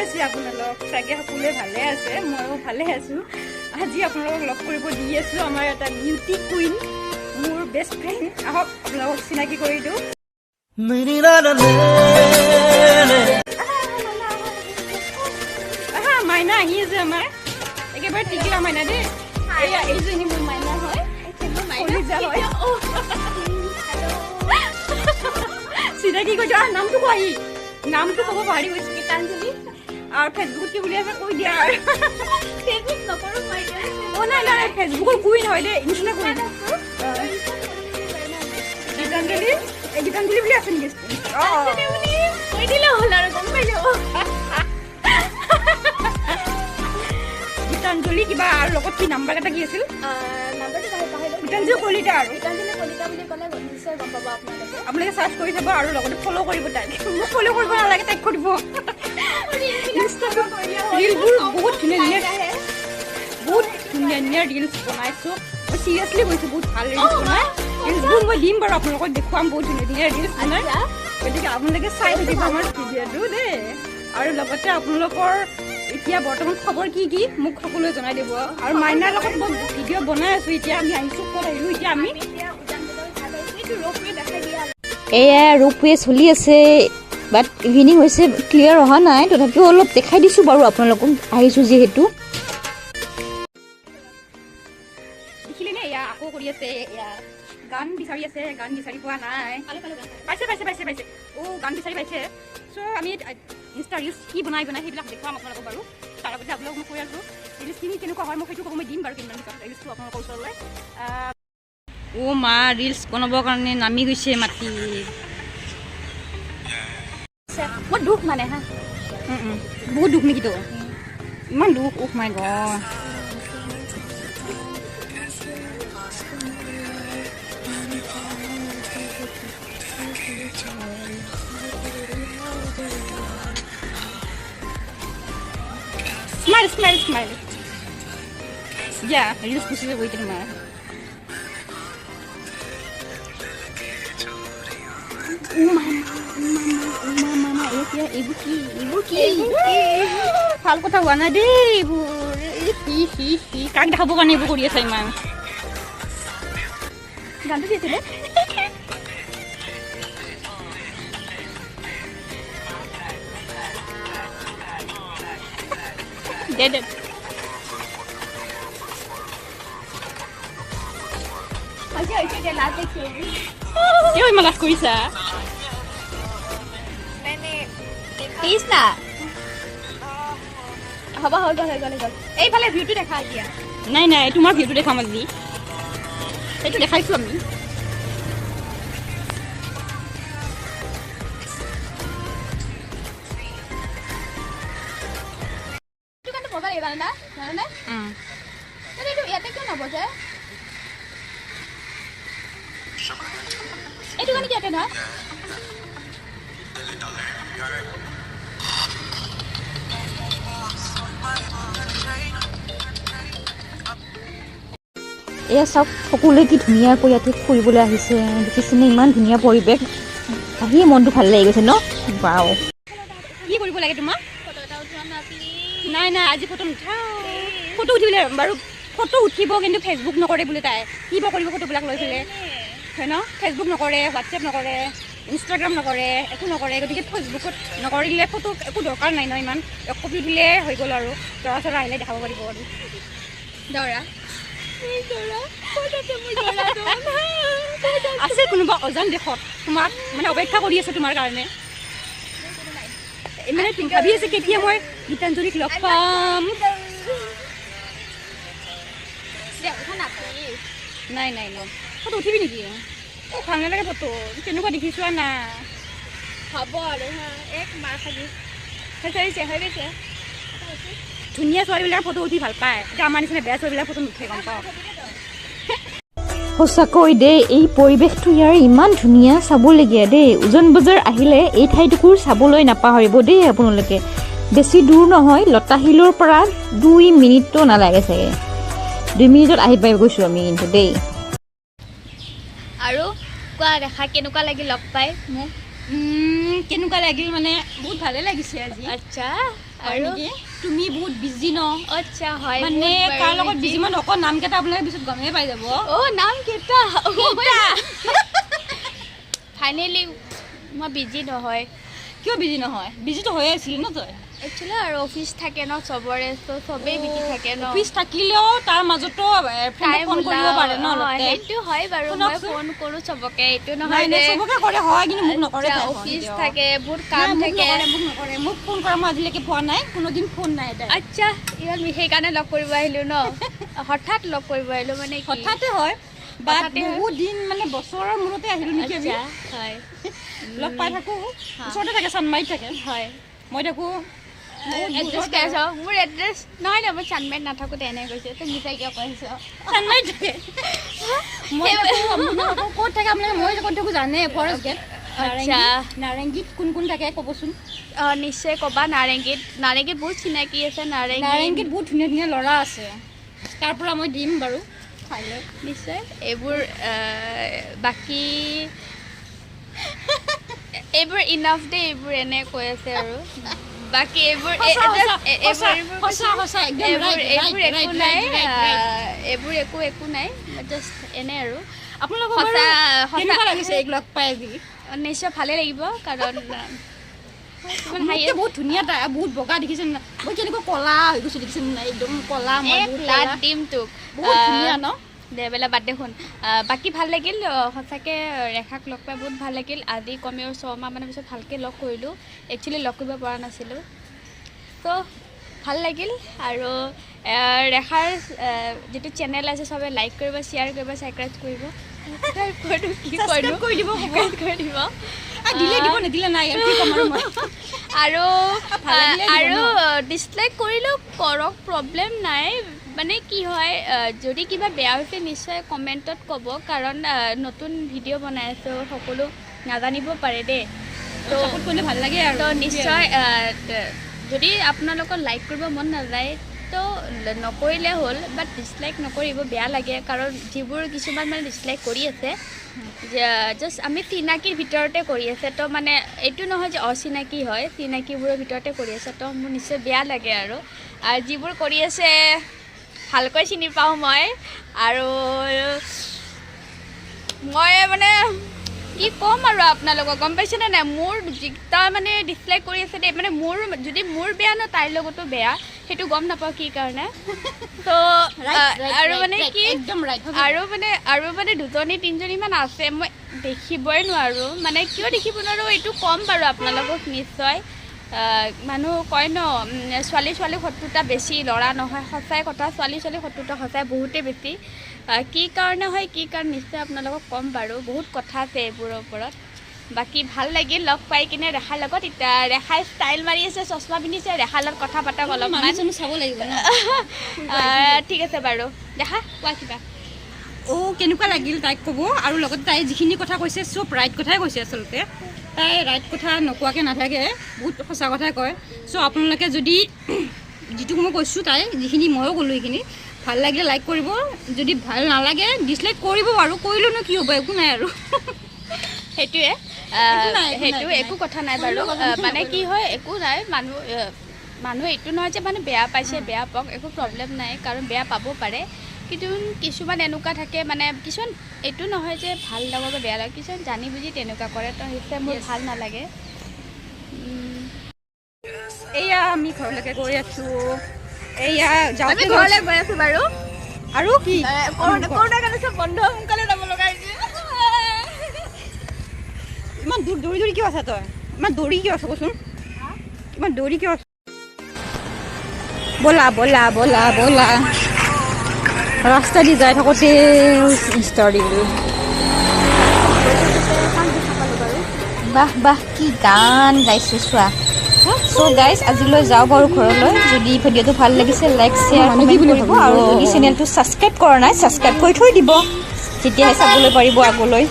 আছে আপোনালোক চাগে সকলোৱে ভালে আছে ময়ো ভালে আছোঁ আজি আপোনালোকক লগ কৰিব দি আছোঁ আমাৰ এটা বিউটি কুইন মোৰ বেষ্ট ফ্ৰেণ্ড আহক আপোনালোকক চিনাকি কৰি দিওঁ মাইনা আহি আছে আমাৰ একেবাৰে টিকিলা মাইনা দেই এইজনী মোৰ মাইনা হয় চিনাকি কৰি দিওঁ নামটো কৈ নামটো ক'ব পাহৰি গৈছে গীতাঞ্জলি আৰু ফেচবুকত কি বুলি আছে কৈ দিয়া ফেচবুক নকৰোঁ নাই নাই ফেচবুকৰ কুইন হয় দেই ইনষ্টা কুইন গীতাঞ্জলি গীতাঞ্জলি বুলি আছে নেকি কৈ দিলে হ'ল আৰু গম পাই যাব গীতাঞ্জলি কিবা আৰু লগত কি নাম্বাৰ এটা কি আছিল গীতাঞ্জলি কলিতা আৰু গীতাঞ্জলি কলিতা বুলি ক'লে নিশ্চয় গম পাব আপোনালোকে চাৰ্চ কৰি চাব আৰু লগতে ফ'ল' কৰিব তাইক মোক ফ'ল' কৰিব নালাগে তাইক কৰিব ৰিলবোৰ বহুত ধুনীয়া ধুনীয়া ৰিলছ বনাইছোঁ মই চিৰিয়াছলি কৈছোঁ বহুত ভাল ৰিলছ বনাই ৰিলছবোৰ মই দিম বাৰু আপোনালোকক দেখুৱাম বহুত ধুনীয়া ৰিলছ বনাই গতিকে আপোনালোকে চাই থাকিব আমাৰ ভিডিঅ'টো দেই আৰু লগতে আপোনালোকৰ এতিয়া বৰ্তমান খবৰ কি কি মোক সকলোৱে জনাই দিব আৰু মাইনাৰ লগত মই ভিডিঅ' বনাই আছোঁ এতিয়া আমি আহিছোঁ ক'ত আহিলোঁ এতিয়া আমি এয়া ৰোপৱে চলি আছে বাট ইভিনিং হৈছে ক্লিয়াৰ অহা নাই তথাপিও অলপ দেখাই দিছোঁ বাৰু আপোনালোকক আহিছোঁ যিহেতু দেখিলেনে এয়া আকৌ কৰি আছে এয়া গান বিচাৰি আছে গান বিচাৰি পোৱা নাই পাইছে গান বিচাৰি পাইছে চ' আমি ইনষ্টা ৰিলছ কি বনাই সেইবিলাক দেখুৱাম আপোনালোকক বাৰু তাৰ লগতে আপোনালোকক মই কৈ আছোঁ ৰিলছখিনি কেনেকুৱা হয় মই সেইটো ক'ব মই দিম বাৰু কেইদিনমান পিছত ৰিলছটো আপোনালোকৰ ওচৰলৈ মা ৰিলছ বনাবৰ কাৰণে নামি গৈছে মাটি বহুত দুখ মানে হা বহুত দুখ নেকি তো ইমান দুখ উফ মাই god Smile. Yeah, I just push it away to the man. Mama, ibuki. Hal ko tawa na de, ibu. Kag dah bukan ibu ko dia say man. Ganto dia sila. Dead. Dia latih sini. Dia malas kuisa. Nenek. Isna. Haba gol. Ei phale view tu dekha dia. Nai, tomar view tu dekha mazli. Itu dekhaisu ami. Itu kan dia kena. এয়া সব সকলোৱে কি ধুনীয়াকৈ ইয়াতে ফুৰিবলৈ আহিছে দেখিছেনে ইমান ধুনীয়া পৰিৱেশ আহি মনটো ভাল লাগি গৈছে ন বাও কি কৰিব লাগে তোমাক ফটো এটা উঠোৱা না প্লিজ নাই আজি ফটো নুঠাও ফটো উঠিলে বাৰু ফটো উঠিব কিন্তু ফেচবুক নকৰে বুলি তাই কিবা কৰিব ফটোবিলাক লৈ ফেলে হয় ন ফেচবুক নকৰে হোৱাটছএপ নকৰে ইনষ্টাগ্ৰাম নকৰে একো নকৰে গতিকে ফেচবুকত নকৰিলে ফটো একো দৰকাৰ নাই ন ইমান কপি দিলে হৈ গ'ল আৰু দৰা আহিলে দেখাব পাৰিব আৰু দৰা আছে কোনোবা অজান দেশত তোমাক মানে অপেক্ষা কৰি আছে তোমাৰ কাৰণে মানে ভাবি আছে কেতিয়া মই গীতাঞ্জলিক লগ পাম নাই ফটো উঠিবি নেকি ভাল নালাগে ফটো কেনেকুৱা দেখিছো না হ'ব আৰু এক মাৰ খালি ধুনীয়া ছোৱালীবিলাক ফটো উঠি ভাল পায় এতিয়া আমাৰ নিচিনা বেয়া ছোৱালীবিলাক ফটো নুঠে গম পাওঁ সঁচাকৈ দেই এই পৰিৱেশটো ইয়াৰ ইমান ধুনীয়া চাবলগীয়া দেই উজনবজাৰ আহিলে এই ঠাইটুকুৰ চাবলৈ নাপাহৰিব দেই আপোনালোকে বেছি দূৰ নহয় লতাশিলৰ পৰা 2 মিনিটো নালাগে চাগে 2 মিনিটত আহি পাই গৈছোঁ আমি কিন্তু দেই আৰু কোৱা দেখা কেনেকুৱা লাগি লগ পাই মোক কেনেকুৱা লাগিল মানে বহুত ভালে লাগিছে আজি আচ্ছা আৰু তুমি বহুত বিজি ন আচ্ছা হয় মানে কাৰ লগত বিজি মই নকওঁ নামকেইটা আপোনালোকে পিছত গমেই পাই যাব নাম কেইটা ফাইনেলি মই বিজি নহয় কিয় বিজি নহয় বিজিটো হৈ আছিলি ন তই একচুৱেলি আৰু অফিচ থাকে ন চবৰে চবেই বিজি থাকে ন অফিচ থাকিলেও তাৰ মাজতো ফোন কৰিব পাৰে ন সেইটো হয় বাৰু মই ফোন কৰোঁ চবকে এইটো নহয় যে চবকে কৰে হয় কিন্তু মোক নকৰে অফিচ থাকে বহুত কাম থাকে মোক নকৰে মোক ফোন কৰা মই আজিলৈকে পোৱা নাই কোনোদিন ফোন নাই আচ্ছা ইমান সেইকাৰণে লগ কৰিব আহিলোঁ ন হঠাৎ লগ কৰিব আহিলোঁ মানে হঠাতে হয় বহুত দিন মানে বছৰৰ মূৰতে আহিলোঁ নেকি আমি হয় লগ পাই থাকোঁ ওচৰতে থাকে চানমাৰীত থাকে হয় মই থাকোঁ মোৰ এড্ৰেছ নহয় ন মই চানমাৰীত নাথাকোঁ তেনে কৈছে তই মিছাই কিয় কৈ আহিছ চানমাৰীত থাকে মই ক'ত থাকে আপোনালোকে মই ক'ত থাকোঁ জানে ফৰেষ্ট গেট আচ্ছা নাৰেংগীত কোন কোন থাকে ক'বচোন নিশ্চয় ক'বা নাৰেংগীত বহুত চিনাকি আছে নাৰেংগীত বহুত ধুনীয়া ধুনীয়া ল'ৰা আছে তাৰ পৰা মই দিম বাৰু নিশ্চয় এইবোৰ বাকী এইবোৰ ইনাফ দে এইবোৰ এনে কৈ আছে আৰু বাকী এইবোৰ একো নাই জাষ্ট এনে আৰু আপোনালোকক লাগিছে এইবিলাক পাই আজি নিশ্চয় ভালে লাগিব কাৰণ বহুত ধুনীয়া বহুত বগা দেখিছেন না মই কেনেকুৱা কলা হৈ গৈছোঁ দেখিছেন না একদম কলা টিম তোক বহুত ধুনীয়া ন দে বেলা বাদ দে শুন বাকী ভাল লাগিল সঁচাকৈ ৰেখাক লগ পাই বহুত ভাল লাগিল আজি কমেও 6 মাহ মানৰ পিছত ভালকৈ লগ কৰিলোঁ একচুৱেলি লগ কৰিব পৰা নাছিলোঁ তো ভাল লাগিল আৰু ৰেখাৰ যিটো চেনেল আছে চবে লাইক কৰিব শ্বেয়াৰ কৰিব ছাবস্ক্ৰাইব কৰিব আৰু ডিছলাইক কৰিলেও কৰক প্ৰব্লেম নাই মানে কি হয় যদি কিবা বেয়া হৈছে নিশ্চয় কমেণ্টত ক'ব কাৰণ নতুন ভিডিঅ' বনাই আছোঁ সকলো নাজানিব পাৰে দেই তো ভাল লাগে আৰু তো নিশ্চয় যদি আপোনালোকৰ লাইক কৰিব মন নাযায় তো নকৰিলে হ'ল বাট ডিছলাইক নকৰিব বেয়া লাগে কাৰণ যিবোৰ কিছুমান মানে ডিছলাইক কৰি আছে জাষ্ট আমি চিনাকিৰ ভিতৰতে কৰি আছে তো মানে এইটো নহয় যে অচিনাকি হয় চিনাকিবোৰৰ ভিতৰতে কৰি আছে তো মোৰ নিশ্চয় বেয়া লাগে আৰু যিবোৰ কৰি আছে ভালকৈ চিনি পাওঁ মই আৰু মই মানে কি ক'ম আৰু আপোনালোকক গম পাইছেনে নাই মোৰ যিটা মানে ডিছলাইক কৰি আছে দেই মানে মোৰ যদি মোৰ বেয়া ন তাইৰ লগতো বেয়া সেইটো গম নাপাওঁ কি কাৰণে তো আৰু মানে কি আৰু মানে 2-3জনীমান আছে মই দেখিবই নোৱাৰোঁ মানে কিয় দেখিব নোৱাৰোঁ এইটো ক'ম বাৰু আপোনালোকক নিশ্চয় মানুহ কয় ন ছোৱালী শত্ৰুতা বেছি ল'ৰা নহয় সঁচাই কথা ছোৱালী শত্ৰুতা সঁচাই বহুতেই বেছি কি কাৰণে হয় কি কাৰণ নিশ্চয় আপোনালোকক ক'ম বাৰু বহুত কথা আছে এইবোৰৰ ওপৰত বাকী ভাল লাগিল লগ পাই কিনে ৰেখাৰ লগত এতিয়া ৰেখাই ষ্টাইল মাৰি আছে চশমা পিন্ধিছে ৰেখাৰ লগত কথা পাতক অলপমান চাব লাগিব ঠিক আছে বাৰু দেখা কোৱা কিবা কেনেকুৱা লাগিল তাইক ক'ব আৰু লগতে তাই যিখিনি কথা কৈছে চব ৰাইট কথাই কৈছে আচলতে তাই ৰাইট কথা নকোৱাকৈ নাথাকে বহুত সঁচা কথাই কয় চ' আপোনালোকে যদি যিটো মই কৈছোঁ তাই যিখিনি ময়ো ক'লোঁ সেইখিনি ভাল লাগিলে লাইক কৰিব যদি ভাল নালাগে ডিছলাইক কৰিব আৰু কৰিলেনো কি হ'ব একো নাই আৰু সেইটোৱে সেইটো একো কথা নাই বাৰু মানে কি হয় একো নাই মানুহ এইটো নহয় যে মানে বেয়া পাইছে বেয়া পাওক একো প্ৰব্লেম নাই কাৰণ বেয়া পাব পাৰে কিন্তু কিছুমান এনেকুৱা থাকে মানে কিছুমান এইটো নহয় যে ভাল লগা বা বেয়া লাগে কিছুমান জানি বুজি তেনেকুৱা কৰে তো সেইটোৱে মোৰ ভাল নালাগে এয়া আমি ঘৰলৈকে গৈ আছোঁ এয়া যাওঁতে ঘৰলৈ গৈ আছোঁ বাৰু আৰু কি কৰোণা কাৰণে চব বন্ধ সোনকালে যাব লগা হৈছে ইমান দৌৰি কিয় আছা তই ইমান দৌৰি কিয় আছ কচোন ইমান দৌৰি কিয় আছ ব'লা ৰাস্তা দি যাই থাকোঁতে ষ্টাৰ্ট বাহ কি গান গাইছে চোৱা চ' গাইজ আজিলৈ যাওঁ বাৰু ঘৰলৈ যদি ভিডিঅ'টো ভাল লাগিছে লাইক শ্বেয়াৰ কমেণ্ট কৰিব আৰু যদি চেনেলটো ছাবস্ক্ৰাইব কৰা নাই ছাবস্ক্ৰাইব কৰি থৈ দিব তেতিয়াহে চাবলৈ পাৰিব আগলৈ